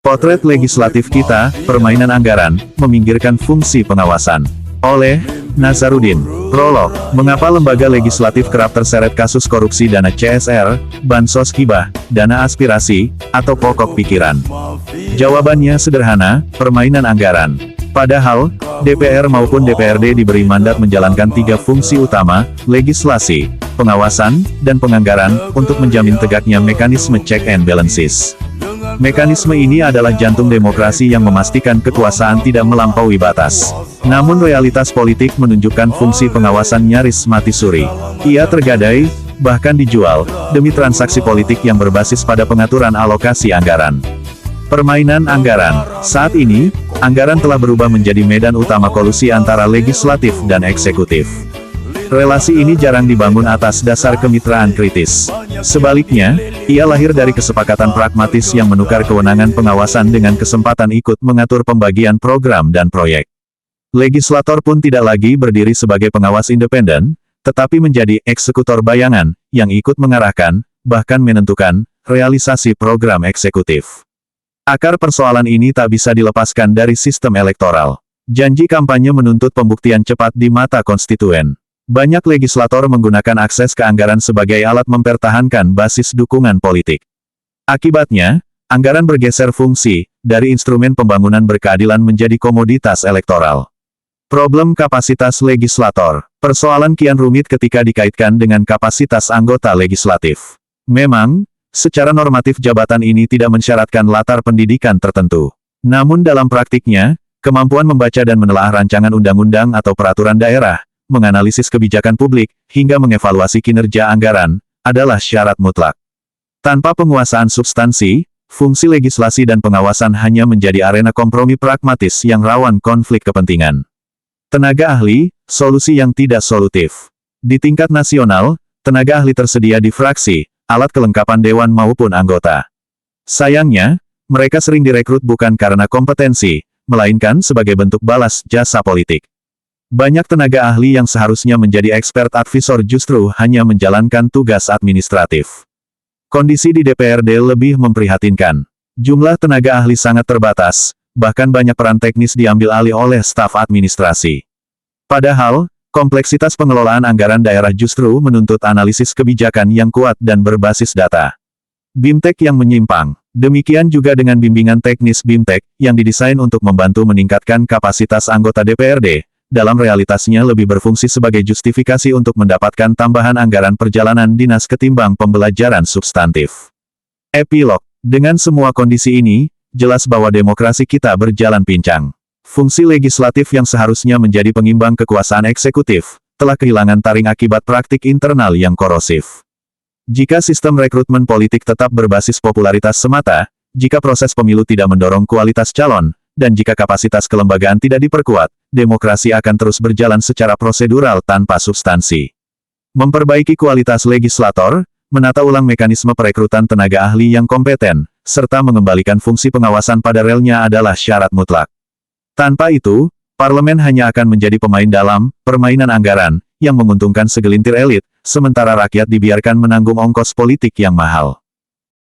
Potret legislatif kita, permainan anggaran, meminggirkan fungsi pengawasan. Oleh Nazarudin. Prolog. Mengapa lembaga legislatif kerap terseret kasus korupsi dana CSR, bansos hibah, dana aspirasi, atau pokok pikiran? Jawabannya sederhana, permainan anggaran. Padahal, DPR maupun DPRD diberi mandat menjalankan 3 fungsi utama, legislasi, pengawasan, dan penganggaran, untuk menjamin tegaknya mekanisme check and balances. Mekanisme ini adalah jantung demokrasi yang memastikan kekuasaan tidak melampaui batas. Namun realitas politik menunjukkan fungsi pengawasan nyaris mati suri. Ia tergadai, bahkan dijual, demi transaksi politik yang berbasis pada pengaturan alokasi anggaran. Permainan anggaran. Saat ini, anggaran telah berubah menjadi medan utama kolusi antara legislatif dan eksekutif. Relasi ini jarang dibangun atas dasar kemitraan kritis. Sebaliknya, ia lahir dari kesepakatan pragmatis yang menukar kewenangan pengawasan dengan kesempatan ikut mengatur pembagian program dan proyek. Legislator pun tidak lagi berdiri sebagai pengawas independen, tetapi menjadi eksekutor bayangan, yang ikut mengarahkan, bahkan menentukan, realisasi program eksekutif. Akar persoalan ini tak bisa dilepaskan dari sistem elektoral. Janji kampanye menuntut pembuktian cepat di mata konstituen. Banyak legislator menggunakan akses ke anggaran sebagai alat mempertahankan basis dukungan politik. Akibatnya, anggaran bergeser fungsi, dari instrumen pembangunan berkeadilan menjadi komoditas elektoral. Problem kapasitas legislator. Persoalan kian rumit ketika dikaitkan dengan kapasitas anggota legislatif. Memang, secara normatif jabatan ini tidak mensyaratkan latar pendidikan tertentu. Namun dalam praktiknya, kemampuan membaca dan menelaah rancangan undang-undang atau peraturan daerah, menganalisis kebijakan publik, hingga mengevaluasi kinerja anggaran, adalah syarat mutlak. Tanpa penguasaan substansi, fungsi legislasi dan pengawasan hanya menjadi arena kompromi pragmatis yang rawan konflik kepentingan. Tenaga ahli, solusi yang tidak solutif. Di tingkat nasional, tenaga ahli tersedia di fraksi, alat kelengkapan dewan maupun anggota. Sayangnya, mereka sering direkrut bukan karena kompetensi, melainkan sebagai bentuk balas jasa politik. Banyak tenaga ahli yang seharusnya menjadi expert advisor justru hanya menjalankan tugas administratif. Kondisi di DPRD lebih memprihatinkan. Jumlah tenaga ahli sangat terbatas, bahkan banyak peran teknis diambil alih oleh staf administrasi. Padahal, kompleksitas pengelolaan anggaran daerah justru menuntut analisis kebijakan yang kuat dan berbasis data. BIMTEK yang menyimpang. Demikian juga dengan bimbingan teknis BIMTEK, yang didesain untuk membantu meningkatkan kapasitas anggota DPRD, dalam realitasnya lebih berfungsi sebagai justifikasi untuk mendapatkan tambahan anggaran perjalanan dinas ketimbang pembelajaran substantif. Epilog. Dengan semua kondisi ini, jelas bahwa demokrasi kita berjalan pincang. Fungsi legislatif yang seharusnya menjadi pengimbang kekuasaan eksekutif, telah kehilangan taring akibat praktik internal yang korosif. Jika sistem rekrutmen politik tetap berbasis popularitas semata, jika proses pemilu tidak mendorong kualitas calon, dan jika kapasitas kelembagaan tidak diperkuat, demokrasi akan terus berjalan secara prosedural tanpa substansi. Memperbaiki kualitas legislator, menata ulang mekanisme perekrutan tenaga ahli yang kompeten, serta mengembalikan fungsi pengawasan pada relnya adalah syarat mutlak. Tanpa itu, parlemen hanya akan menjadi pemain dalam permainan anggaran, yang menguntungkan segelintir elit, sementara rakyat dibiarkan menanggung ongkos politik yang mahal.